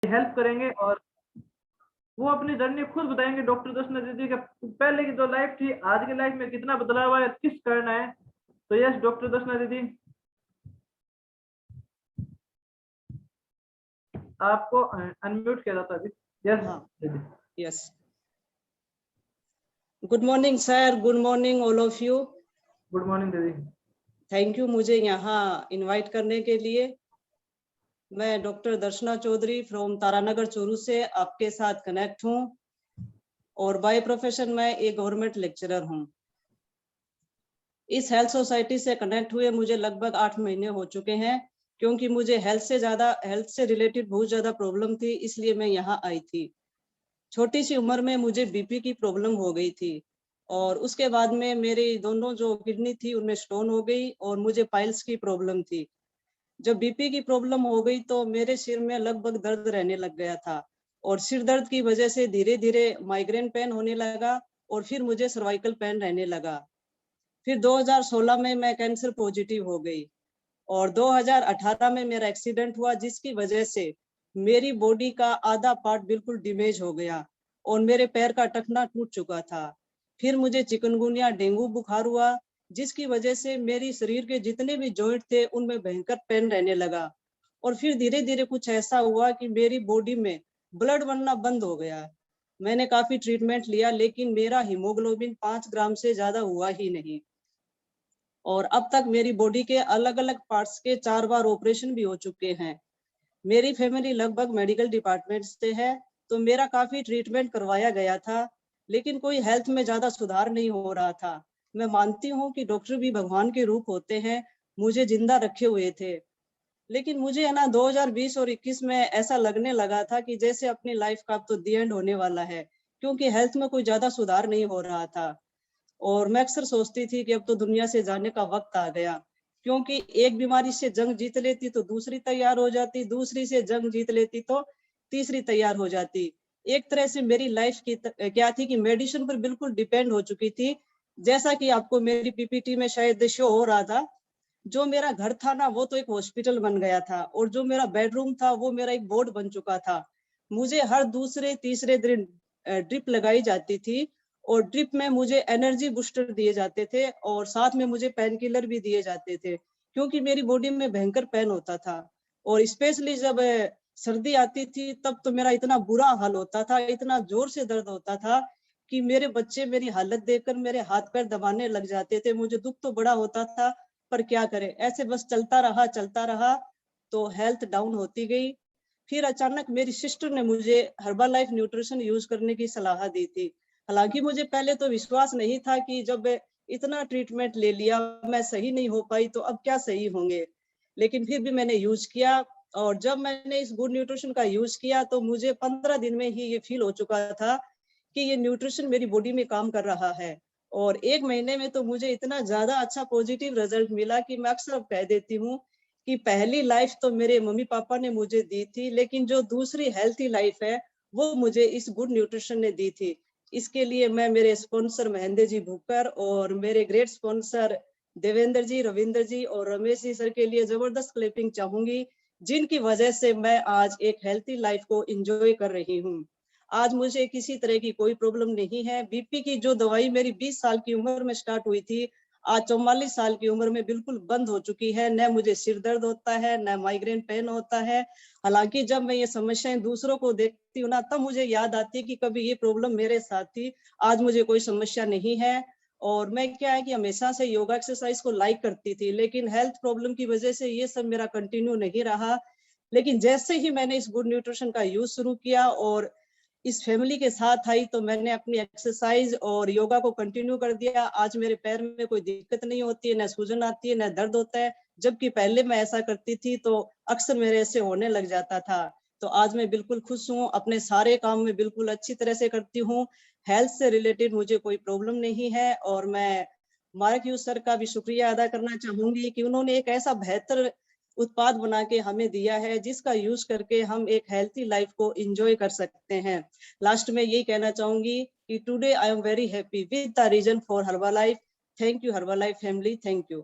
Help करेंगे और वो अपनी जर्नी खुद बताएंगे डॉक्टर दर्शना दीदी का पहले की जो लाइफ थी आज की लाइफ में कितना बदलाव है, किस कारण है। तो यस डॉक्टर दर्शना दीदी आपको अनम्यूट किया जाता है। यस दीदी। Yes, good morning sir, good morning all of you. Good morning दीदी। थैंक यू मुझे यहाँ इनवाइट करने के लिए। मैं डॉक्टर दर्शना चौधरी फ्रॉम तारानगर चूरू से आपके साथ कनेक्ट हूँ और बाय प्रोफेशन मैं एक गवर्नमेंट लेक्चरर हूँ। इस हेल्थ सोसाइटी से कनेक्ट हुए मुझे लगभग 8 महीने हो चुके हैं, क्योंकि मुझे हेल्थ से रिलेटेड बहुत ज्यादा प्रॉब्लम थी, इसलिए मैं यहाँ आई थी। छोटी सी उम्र में मुझे बीपी की प्रॉब्लम हो गई थी और उसके बाद में मेरी दोनों जो किडनी थी उनमें स्टोन हो गई और मुझे पाइल्स की प्रॉब्लम थी। जब बीपी की प्रॉब्लम हो गई तो मेरे सिर में लगभग दर्द रहने लग गया था और सिर दर्द की वजह से धीरे धीरे माइग्रेन पेन होने लगा और फिर मुझे सर्वाइकल पेन रहने लगा। फिर 2016 में मैं कैंसर पॉजिटिव हो गई और 2018 में मेरा एक्सीडेंट हुआ, जिसकी वजह से मेरी बॉडी का आधा पार्ट बिल्कुल डैमेज हो गया और मेरे पैर का टखना टूट चुका था। फिर मुझे चिकनगुनिया डेंगू बुखार हुआ, जिसकी वजह से मेरी शरीर के जितने भी जॉइंट थे उनमें भयंकर पेन रहने लगा और फिर धीरे धीरे कुछ ऐसा हुआ कि मेरी बॉडी में ब्लड बनना बंद हो गया। मैंने काफी ट्रीटमेंट लिया लेकिन मेरा हीमोग्लोबिन 5 ग्राम से ज्यादा हुआ ही नहीं और अब तक मेरी बॉडी के अलग अलग पार्ट्स के 4 बार ऑपरेशन भी हो चुके हैं। मेरी फैमिली लगभग मेडिकल डिपार्टमेंट से है, तो मेरा काफी ट्रीटमेंट करवाया गया था लेकिन कोई हेल्थ में ज्यादा सुधार नहीं हो रहा था। मैं मानती हूँ कि डॉक्टर भी भगवान के रूप होते हैं, मुझे जिंदा रखे हुए थे। लेकिन मुझे है ना 2020 और 21 में ऐसा लगने लगा था कि जैसे अपनी लाइफ का अब तो दी एंड होने वाला है, क्योंकि हेल्थ में कोई ज्यादा सुधार नहीं हो रहा था और मैं अक्सर सोचती थी कि अब तो दुनिया से जाने का वक्त आ गया, क्योंकि एक बीमारी से जंग जीत लेती तो दूसरी तैयार हो जाती, दूसरी से जंग जीत लेती तो तीसरी तैयार हो जाती। एक तरह से मेरी लाइफ की क्या थी कि मेडिसिन पर बिल्कुल डिपेंड हो चुकी थी। जैसा कि आपको मेरी पीपीटी में शायद शो हो रहा था, जो मेरा घर था ना वो तो एक हॉस्पिटल बन गया था और जो मेरा बेडरूम था वो मेरा एक बोर्ड बन चुका था। मुझे हर दूसरे तीसरे दिन ड्रिप लगाई जाती थी और ड्रिप में मुझे एनर्जी बूस्टर दिए जाते थे और साथ में मुझे पेन किलर भी दिए जाते थे, क्योंकि मेरी बॉडी में भयंकर पेन होता था। और स्पेशली जब सर्दी आती थी तब तो मेरा इतना बुरा हाल होता था, इतना जोर से दर्द होता था कि मेरे बच्चे मेरी हालत देखकर मेरे हाथ पैर दबाने लग जाते थे। मुझे दुख तो बड़ा होता था पर क्या करें, ऐसे बस चलता रहा तो हेल्थ डाउन होती गई। फिर अचानक मेरी सिस्टर ने मुझे हर्बल लाइफ न्यूट्रिशन यूज करने की सलाह दी थी। हालांकि मुझे पहले तो विश्वास नहीं था कि जब इतना ट्रीटमेंट ले लिया मैं सही नहीं हो पाई तो अब क्या सही होंगे, लेकिन फिर भी मैंने यूज किया और जब मैंने इस गुड न्यूट्रिशन का यूज किया तो मुझे 15 दिन में ही ये फील हो चुका था कि ये न्यूट्रिशन मेरी बॉडी में काम कर रहा है। और 1 महीने में तो मुझे इतना ज्यादा अच्छा पॉजिटिव रिजल्ट मिला कि मैं अक्सर कह देती हूँ कि पहली लाइफ तो मेरे मम्मी पापा ने मुझे दी थी, लेकिन जो दूसरी हेल्थी लाइफ है वो मुझे इस गुड न्यूट्रिशन ने दी थी। इसके लिए मैं मेरे स्पॉन्सर महेंद्र जी भूकर और मेरे ग्रेट स्पॉन्सर देवेंद्र जी, रविंद्र जी और रमेश जी सर के लिए जबरदस्त क्लैपिंग चाहूंगी, जिनकी वजह से मैं आज एक हेल्थी लाइफ को एंजॉय कर रही हूँ। आज मुझे किसी तरह की कोई प्रॉब्लम नहीं है। बीपी की जो दवाई मेरी 20 साल की उम्र में स्टार्ट हुई थी, आज 44 साल की उम्र में बिल्कुल बंद हो चुकी है। न मुझे सिर दर्द होता है, न माइग्रेन पेन होता है। हालांकि जब मैं ये समस्याएं दूसरों को देखती हूँ ना, तब मुझे याद आती है कि कभी ये प्रॉब्लम मेरे साथ थी। आज मुझे कोई समस्या नहीं है। और मैं क्या है कि हमेशा से योगा एक्सरसाइज को लाइक करती थी, लेकिन हेल्थ प्रॉब्लम की वजह से ये सब मेरा कंटिन्यू नहीं रहा। लेकिन जैसे ही मैंने इस गुड न्यूट्रिशन का यूज शुरू किया और इस फैमिली के साथ आई तो मैंने अपनी एक्सरसाइज और योगा को कंटिन्यू कर दिया। आज मेरे पैर में कोई दिक्कत नहीं होती है, न सूजन आती है, न दर्द होता है। जबकि पहले मैं ऐसा करती थी तो अक्सर मेरे ऐसे होने लग जाता था। तो आज मैं बिल्कुल खुश हूँ, अपने सारे काम में बिल्कुल अच्छी तरह से करती हूँ। हेल्थ से रिलेटेड मुझे कोई प्रॉब्लम नहीं है और मैं मार्क यूज सर का भी शुक्रिया अदा करना चाहूंगी कि उन्होंने एक ऐसा बेहतर उत्पाद बना के हमें दिया है जिसका यूज करके हम एक हेल्थी लाइफ को एंजॉय कर सकते हैं। लास्ट में यही कहना चाहूंगी कि today I am very happy with the reason for Herbalife. Thank you Herbalife family, thank you.